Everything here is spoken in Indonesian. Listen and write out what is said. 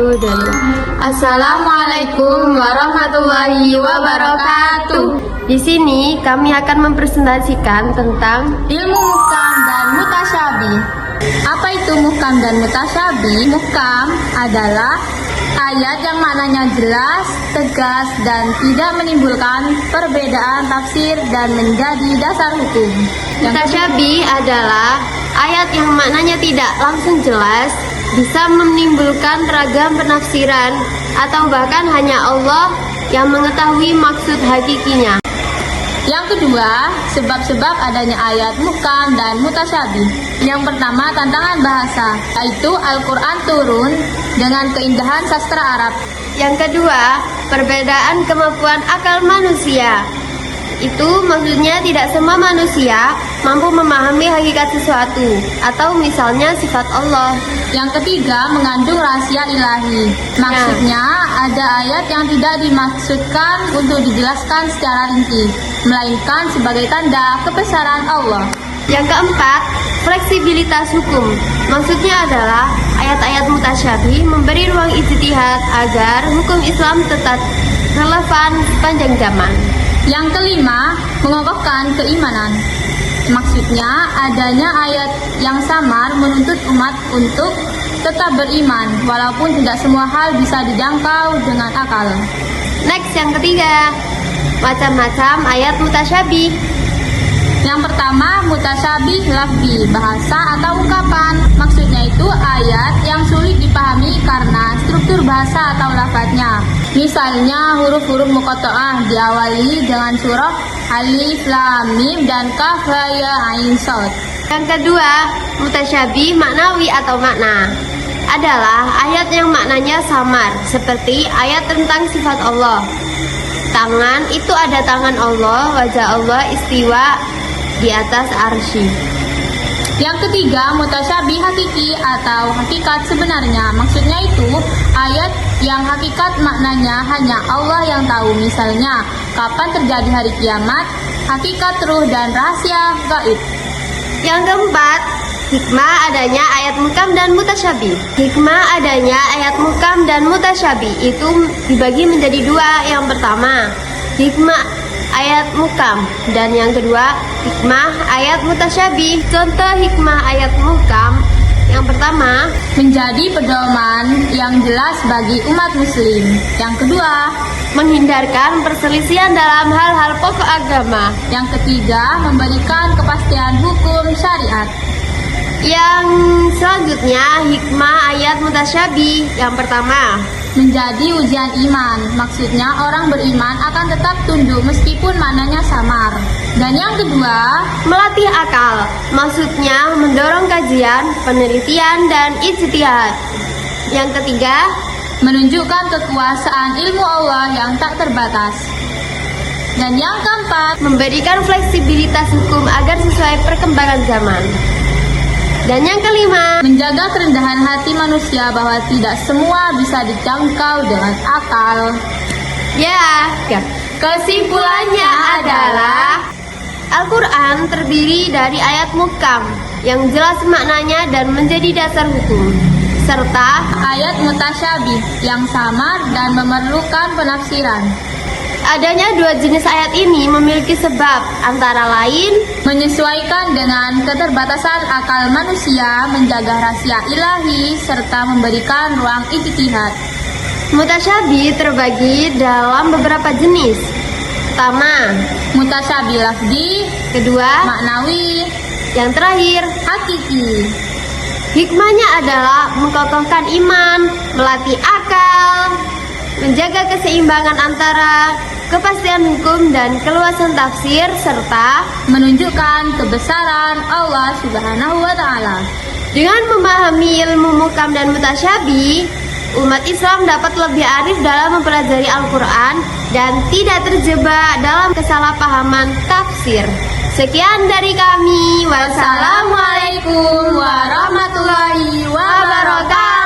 Assalamualaikum warahmatullahi wabarakatuh. Di sini kami akan mempresentasikan tentang ilmu muhkam dan mutasyabih. Apa itu muhkam dan mutasyabih? Muhkam adalah ayat yang maknanya jelas, tegas, dan tidak menimbulkan perbedaan tafsir dan menjadi dasar hukum. mutasyabih adalah ayat yang maknanya tidak langsung jelas, bisa menimbulkan ragam penafsiran, atau bahkan hanya Allah yang mengetahui maksud hakikinya. Yang kedua, sebab-sebab adanya ayat muhkam dan mutasyabih. Yang pertama, tantangan bahasa, yaitu Al-Quran turun dengan keindahan sastra Arab. Yang kedua, perbedaan kemampuan akal manusia. Itu maksudnya tidak semua manusia mampu memahami hakikat sesuatu, atau misalnya sifat Allah. Yang ketiga, mengandung rahasia ilahi. Maksudnya, ada ayat yang tidak dimaksudkan untuk dijelaskan secara rinci, melainkan sebagai tanda kebesaran Allah. Yang keempat, fleksibilitas hukum. Maksudnya adalah ayat-ayat mutasyabih memberi ruang ijtihad agar hukum Islam tetap relevan sepanjang zaman. Yang kelima, mengokohkan keimanan. Maksudnya, adanya ayat yang samar menuntut umat untuk tetap beriman, walaupun tidak semua hal bisa dijangkau dengan akal. Next, yang ketiga, macam-macam ayat mutasyabih. Yang pertama, mutasyabih lafzi, bahasa atau ungkapan. Maksudnya itu ayat yang sulit dipahami karena struktur bahasa atau lafadznya. Misalnya huruf-huruf muqatta'ah diawali dengan surah Alif, Lam, Mim, dan Kaf, Ya, Ain, Shad. Yang kedua, mutasyabih maknawi atau makna adalah ayat yang maknanya samar, seperti ayat tentang sifat Allah. Tangan itu ada tangan Allah, wajah Allah istiwa di atas arsy. Yang ketiga, mutasyabih hakiki atau hakikat sebenarnya. Maksudnya itu ayat yang hakikat maknanya hanya Allah yang tahu. Misalnya, kapan terjadi hari kiamat, hakikat ruh dan rahasia gaib. Yang keempat, hikmah adanya ayat muhkam dan mutasyabih. Hikmah adanya ayat muhkam dan mutasyabih itu dibagi menjadi dua. Yang pertama, hikmah ayat muhkam, dan yang kedua, hikmah ayat mutasyabih. Contoh hikmah ayat muhkam yang pertama, menjadi pedoman yang jelas bagi umat muslim. Yang kedua, menghindarkan perselisihan dalam hal-hal pokok agama. Yang ketiga, memberikan kepastian hukum syariat. Yang selanjutnya, hikmah ayat mutasyabih. Yang pertama, menjadi ujian iman. Maksudnya orang beriman akan tetap tunduk meskipun maknanya samar. Dan yang kedua, melatih akal. Maksudnya mendorong kajian, penelitian, dan ijtihad. Yang ketiga, menunjukkan kekuasaan ilmu Allah yang tak terbatas. Dan yang keempat, memberikan fleksibilitas hukum agar sesuai perkembangan zaman. Dan yang kelima, menjaga kerendahan hati manusia bahwa tidak semua bisa dijangkau dengan akal. Ya, kesimpulannya adalah Al-Quran terdiri dari ayat muhkam yang jelas maknanya dan menjadi dasar hukum, serta ayat mutasyabih yang samar dan memerlukan penafsiran. Adanya dua jenis ayat ini memiliki sebab, antara lain menyesuaikan dengan keterbatasan akal manusia, menjaga rahasia ilahi, serta memberikan ruang ijtihad. Mutasyabih terbagi dalam beberapa jenis. Pertama, mutasyabih lafzi. Kedua, maknawi. Yang terakhir, hakiki. Hikmahnya adalah mengokohkan iman, melatih akal, menjaga keseimbangan antara kepastian hukum dan keluasan tafsir, serta menunjukkan kebesaran Allah Subhanahu wa Ta'ala. Dengan memahami ilmu muhkam dan mutasyabih, umat Islam dapat lebih arif dalam mempelajari Al-Quran dan tidak terjebak dalam kesalahpahaman tafsir. Sekian dari kami. Wassalamualaikum warahmatullahi wabarakatuh.